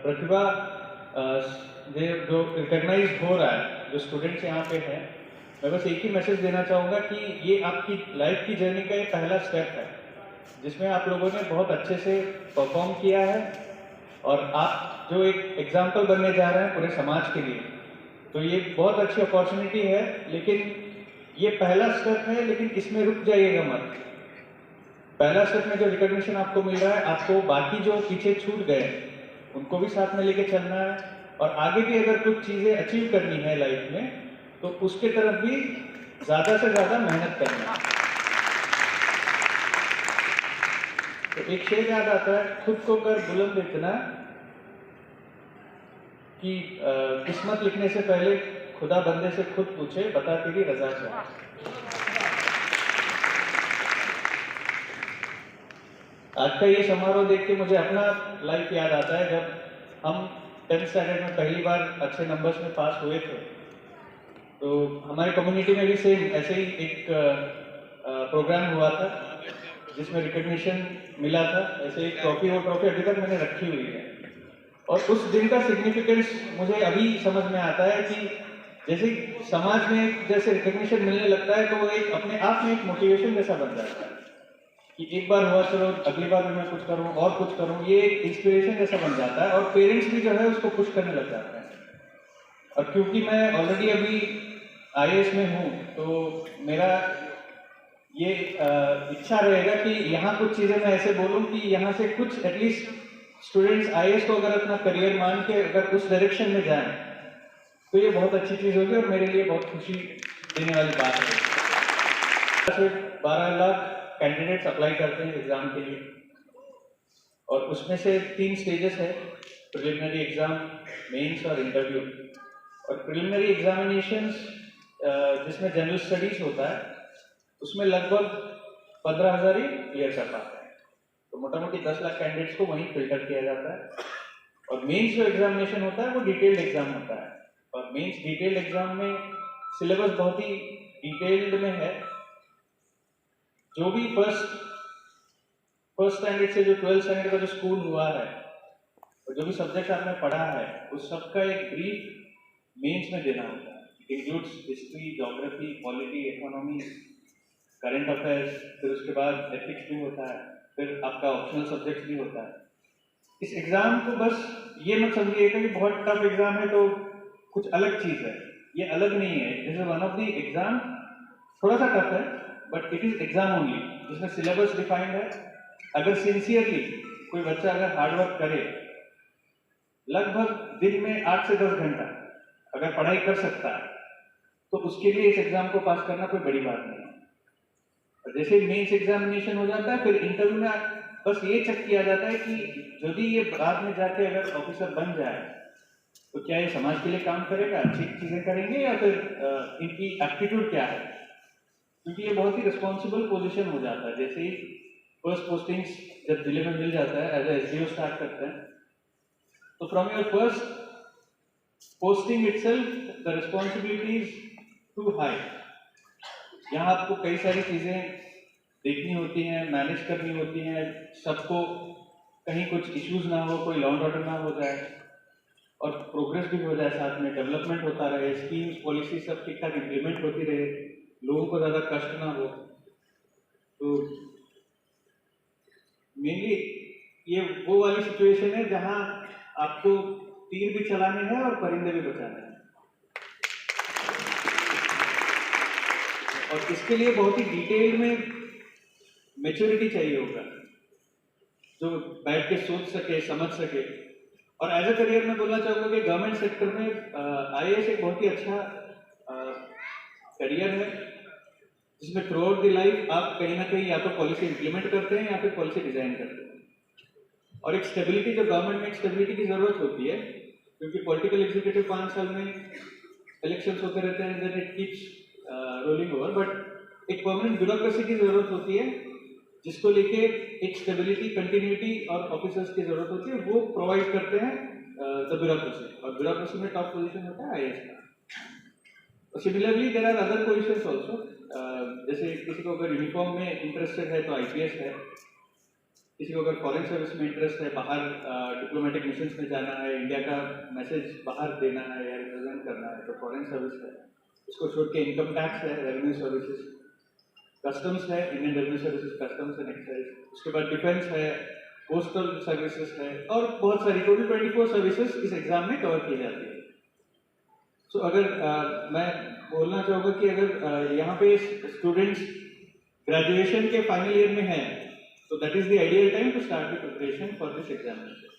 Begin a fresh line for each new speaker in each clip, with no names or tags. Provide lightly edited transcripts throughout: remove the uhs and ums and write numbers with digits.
प्रतिभा जो रिकॉग्नाइज हो रहा है, जो स्टूडेंट्स यहाँ पे हैं, मैं बस एक ही मैसेज देना चाहूँगा कि ये आपकी लाइफ की जर्नी का ये पहला स्टेप है, जिसमें आप लोगों ने बहुत अच्छे से परफॉर्म किया है और आप जो एक एग्जाम्पल बनने जा रहे हैं पूरे समाज के लिए, तो ये बहुत अच्छी अपॉर्चुनिटी है। लेकिन ये पहला स्टेप है, लेकिन इसमें रुक जाइएगा मत। पहला स्टेप में जो रिकॉग्निशन आपको मिल रहा है, आपको बाकी जो पीछे छूट गए उनको भी साथ में लेके चलना है, और आगे भी अगर कुछ चीजें अचीव करनी है लाइफ में तो उसके तरफ भी ज्यादा से ज्यादा मेहनत करना है। तो एक शेर याद आता है, खुद को कर बुलंद इतना कि किस्मत लिखने से पहले खुदा बंदे से खुद पूछे, बता तेरी रजा क्या। आज का ये समारोह देख के मुझे अपना लाइफ याद आता है, जब हम 10th स्टैंडर्ड में पहली बार अच्छे नंबर्स में पास हुए थे। तो हमारी कम्युनिटी में भी सेम ऐसे ही एक प्रोग्राम हुआ था जिसमें रिकॉग्निशन मिला था। ऐसे एक ट्रॉफी, वो ट्रॉफी अभी तक मैंने रखी हुई है, और उस दिन का सिग्निफिकेंस मुझे अभी समझ में आता है कि जैसे समाज में जैसे रिकॉग्निशन मिलने लगता है तो वो एक अपने आप में एक मोटिवेशन जैसा बन जाता है कि एक बार हुआ, चलो अगली बार भी मैं कुछ करूं और कुछ करूं, ये एक इंस्पिरेशन जैसा बन जाता है, और पेरेंट्स भी जो है उसको पुश करने लग जाते हैं। और क्योंकि मैं ऑलरेडी अभी आईएएस में हूं, तो मेरा ये इच्छा रहेगा कि यहाँ कुछ चीजें मैं ऐसे बोलूं कि यहाँ से कुछ एटलीस्ट स्टूडेंट्स आईएएस को अगर अपना करियर मान के अगर उस डायरेक्शन में जाएं तो ये बहुत अच्छी चीज होगी और मेरे लिए बहुत खुशी देने वाली बात है। 12 लाख कैंडिडेट्स अप्लाई करते हैं एग्जाम के लिए, और उसमें से 3 स्टेजेस है, प्रिलिमिनरी एग्जाम, मेंस और इंटरव्यू। और प्रिलिमिनरी एग्जामिनेशंस जिसमें जनरल स्टडीज होता है, उसमें लगभग 15,000 ही क्लियर कर पाते हैं। तो मोटा मोटी 10 लाख कैंडिडेट्स को वहीं फिल्टर किया जाता है। और मेंस जो एग्जामिनेशन होता है वो डिटेल्ड एग्जाम होता है, और मेंस डिटेल्ड एग्जाम में सिलेबस बहुत ही डिटेल्ड में है। जो भी फर्स्ट स्टैंडर्ड से जो 12th स्टैंडर्ड का जो स्कूल हुआ है और जो भी सब्जेक्ट आपने पढ़ा है उस सबका एक ब्रीफ मेंस में देना होता है। It includes history, geography, polity, economy, current affairs, फिर उसके बाद एथिक्स भी होता है, फिर आपका ऑप्शनल सब्जेक्ट भी होता है। इस एग्जाम को बस ये मत समझिएगा कि बहुत टफ एग्जाम है तो कुछ अलग चीज है, ये अलग नहीं है। This is one of the exam, थोड़ा सा टफ है but it is exam only, जिसमें सिलेबस डिफाइंड है। अगर सिंसियरली कोई बच्चा अगर हार्डवर्क करे, लगभग दिन में 8 से 10 घंटा अगर पढ़ाई कर सकता है, तो उसके लिए इस एग्जाम को पास करना कोई बड़ी बात नहीं है। और जैसे मेंस एग्जामिनेशन हो जाता है, फिर इंटरव्यू में बस ये चेक किया जाता है कि यदि ये बाद में जाके अगर ऑफिसर बन जाए तो क्या ये समाज के लिए काम करेगा, अच्छी चीजें करेंगे, या फिर इनकी एप्टीट्यूड क्या है। क्योंकि ये बहुत ही रिस्पॉन्सिबल पोजीशन हो जाता है। जैसे ही फर्स्ट पोस्टिंग्स जब जिले में मिल जाता है, एज एसडीओ स्टार्ट करते हैं, तो from your first posting itself the responsibility is too high. यहाँ आपको कई सारी चीजें देखनी होती हैं, मैनेज करनी होती हैं, सबको कहीं कुछ इश्यूज ना हो, कोई लॉ एंड ऑर्डर ना हो जाए, और प्रोग्रेस भी हो जाए, साथ में डेवलपमेंट होता रहे, स्कीम्स पॉलिसी सब ठीक ठाक इम्प्लीमेंट होती रहे, लोगों को ज्यादा कष्ट ना हो। तो मेनली ये वो वाली सिचुएशन है जहां आपको तीर भी चलाने हैं और परिंदे भी बचाने हैं, और इसके लिए बहुत ही डिटेल में मैच्योरिटी चाहिए होगा, जो बैठ के सोच सके, समझ सके। और एज ए करियर में बोलना चाहूंगा कि गवर्नमेंट सेक्टर में आईएएस एक बहुत ही अच्छा करियर है, जिसमें थ्रू आउट द लाइफ आप कहीं ना कहीं या तो पॉलिसी इंप्लीमेंट करते हैं या फिर पॉलिसी डिजाइन करते हैं। और एक स्टेबिलिटी, जो गवर्नमेंट में एक स्टेबिलिटी की जरूरत होती है, क्योंकि पॉलिटिकल एग्जीक्यूटिव 5 साल में इलेक्शंस होते रहते हैं, then it keeps rolling over, but एक परमानेंट ब्यूरोक्रेसी की जरूरत होती है, जिसको लेके एक स्टेबिलिटी, कंटिन्यूटी और ऑफिसर्स की जरूरत होती है, वो प्रोवाइड करते हैं द ब्यूरोक्रेसी। और ब्यूरोक्रेसी में टॉप पोजीशन होता है आईएएस का। Similarly there are other positions also, जैसे किसी को अगर यूनिफॉर्म में इंटरेस्टेड है तो आईपीएस है, किसी को अगर फॉरेन सर्विस में इंटरेस्ट है, बाहर डिप्लोमेटिक मिशंस में जाना है, इंडिया का मैसेज बाहर देना है या रिप्रेजेंट करना है, तो फॉरेन सर्विस है। इसको छोड़ के इनकम टैक्स है, रेवेन्यू सर्विसेज, कस्टम्स है, Indian revenue services, customs and excise, उसके बाद डिफेंस है, पोस्टल सर्विसेज है, और बहुत सारी टोटल 24 सर्विसेज इस एग्जाम में कवर की जाती है। सो अगर मैं बोलना चाहूँगा कि अगर यहाँ पे स्टूडेंट्स ग्रेजुएशन के फाइनल ईयर में हैं, तो that is the ideal time to start the preparation for this examination.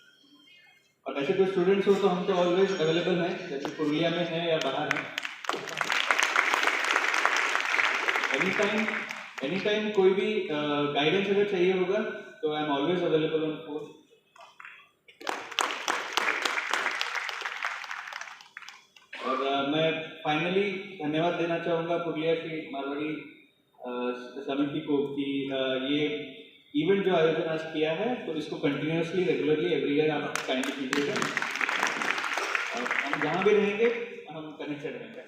और ऐसे कोई स्टूडेंट्स हो तो हम तो ऑलवेज अवेलेबल हैं, जैसे पुरुलिया में है या बाहर है। एनी टाइम कोई भी गाइडेंस अगर चाहिए होगा तो I am always available on phone. और मैं फाइनली धन्यवाद देना चाहूँगा पुरुलिया की मारवाड़ी समिति को कि ये इवेंट जो आयोजन आज किया है, तो इसको कंटिन्यूसली रेगुलरली एवरी ईयर आप काइंडली कीजिएगा। हम जहाँ भी रहेंगे हम कनेक्टेड रहेंगे।